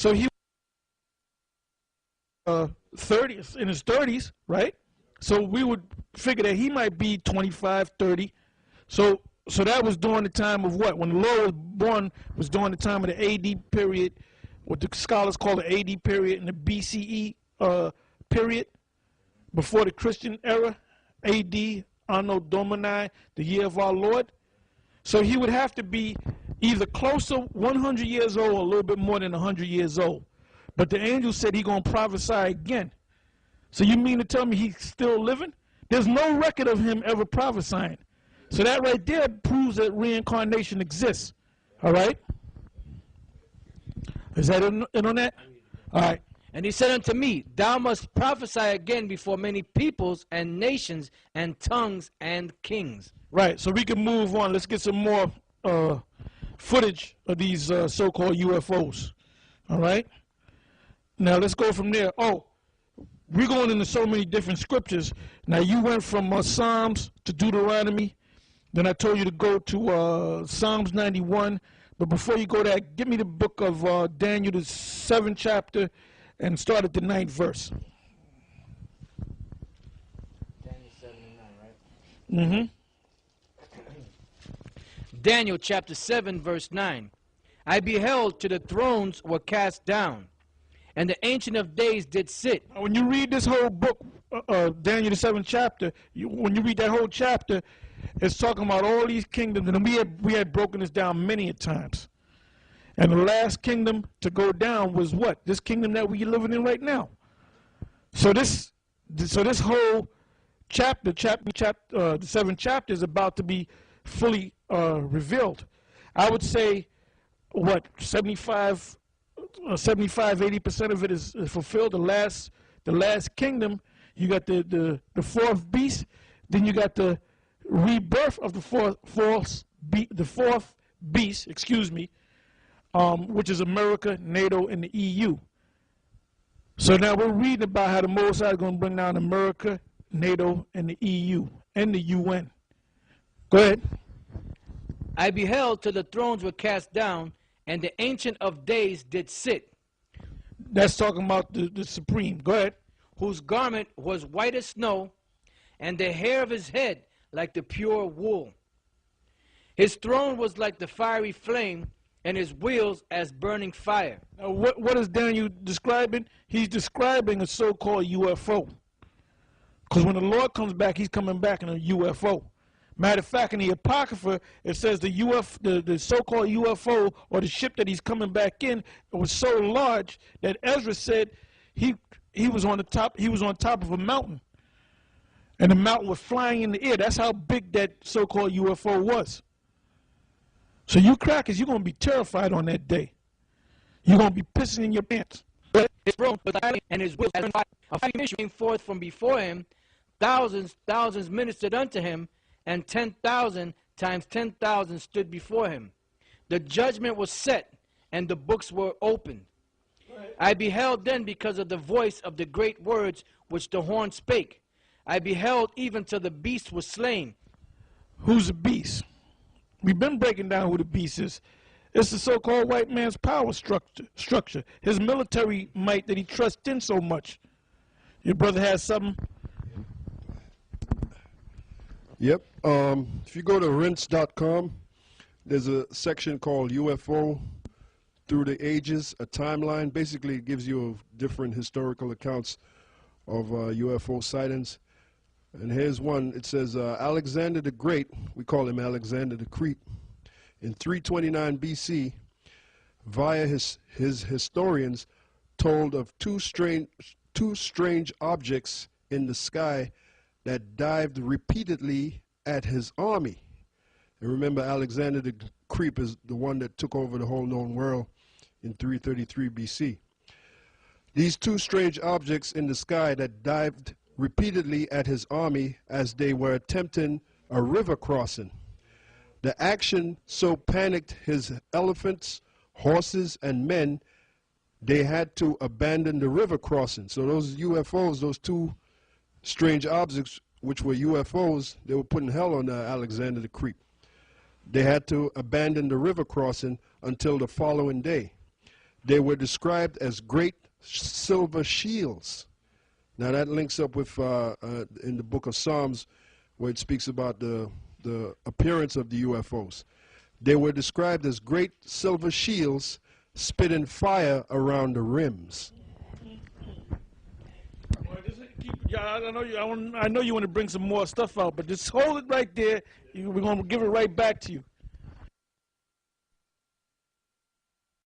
So he 30 in his 30s, right? So we would figure that he might be 25, 30. So that was during the time of what? When the Lord was born was during the time of the AD period, what the scholars call the AD period, and the BCE period, before the Christian era, AD, Anno Domini, the year of our Lord. So he would have to be either closer 100 years old or a little bit more than 100 years old. But the angel said he's going to prophesy again. So you mean to tell me he's still living? There's no record of him ever prophesying. So that right there proves that reincarnation exists. All right? Is that it on that? All right. And he said unto me, thou must prophesy again before many peoples and nations and tongues and kings. Right, so we can move on. Let's get some more footage of these so-called UFOs. All right? Now let's go from there. Oh, we're going into so many different scriptures. Now you went from Psalms to Deuteronomy. Then I told you to go to Psalms 91. But before you go there, give me the book of Daniel, the 7th chapter, and start at the 9th verse. Daniel 7 and 9, right? Daniel chapter 7, verse 9. I beheld till the thrones were cast down, and the Ancient of Days did sit. When you read this whole book, Daniel the 7th chapter, when you read that whole chapter, it's talking about all these kingdoms, and we had broken this down many a times. And the last kingdom to go down was what? This kingdom that we're living in right now. So this whole chapter, the 7th chapter is about to be fully revealed. I would say, what, 75, 80% of it is fulfilled. The last kingdom, you got the fourth beast, then you got the rebirth of the fourth beast, which is America, NATO, and the EU. So now we're reading about how the Most High is going to bring down America, NATO, and the EU, and the UN. Go ahead. I beheld till the thrones were cast down, and the Ancient of Days did sit. That's talking about the Supreme. Go ahead. Whose garment was white as snow, and the hair of his head like the pure wool. His throne was like the fiery flame, and his wheels as burning fire. Now, what is Daniel describing? He's describing a so-called UFO. Because when the Lord comes back, he's coming back in a UFO. Matter of fact, in the Apocrypha, it says the so-called UFO, or the ship that he's coming back in, it was so large that Ezra said he was on top of a mountain. And the mountain was flying in the air. That's how big that so-called UFO was. So you crackers, you're going to be terrified on that day. You're going to be pissing in your pants. His throne was like, and his wheels as fire. A fire came forth from before him. Thousands ministered unto him, and 10,000 times 10,000 stood before him. The judgment was set, and the books were opened. Right. I beheld then because of the voice of the great words which the horn spake. I beheld even till the beast was slain. Who's the beast? We've been breaking down who the beast is. It's the so-called white man's power structure. His military might that he trusts in so much. Your brother has something? Yep. If you go to rinse.com, there's a section called UFO Through the Ages, a timeline. Basically, it gives you different historical accounts of UFO sightings. And here's one. It says, Alexander the Great, we call him Alexander the Crete, in 329 BC, via his historians, told of two strange objects in the sky that dived repeatedly at his army. And remember, Alexander the Crete is the one that took over the whole known world in 333 BC. These two strange objects in the sky that dived repeatedly at his army as they were attempting a river crossing. The action so panicked his elephants, horses, and men, they had to abandon the river crossing. So those UFOs, those two strange objects, which were UFOs, they were putting hell on Alexander the Crete. They had to abandon the river crossing until the following day. They were described as great silver shields. Now that links up with in the book of Psalms, where it speaks about the appearance of the UFOs. They were described as great silver shields spitting fire around the rims. Yeah, I know you want to bring some more stuff out, but just hold it right there. We're going to give it right back to you.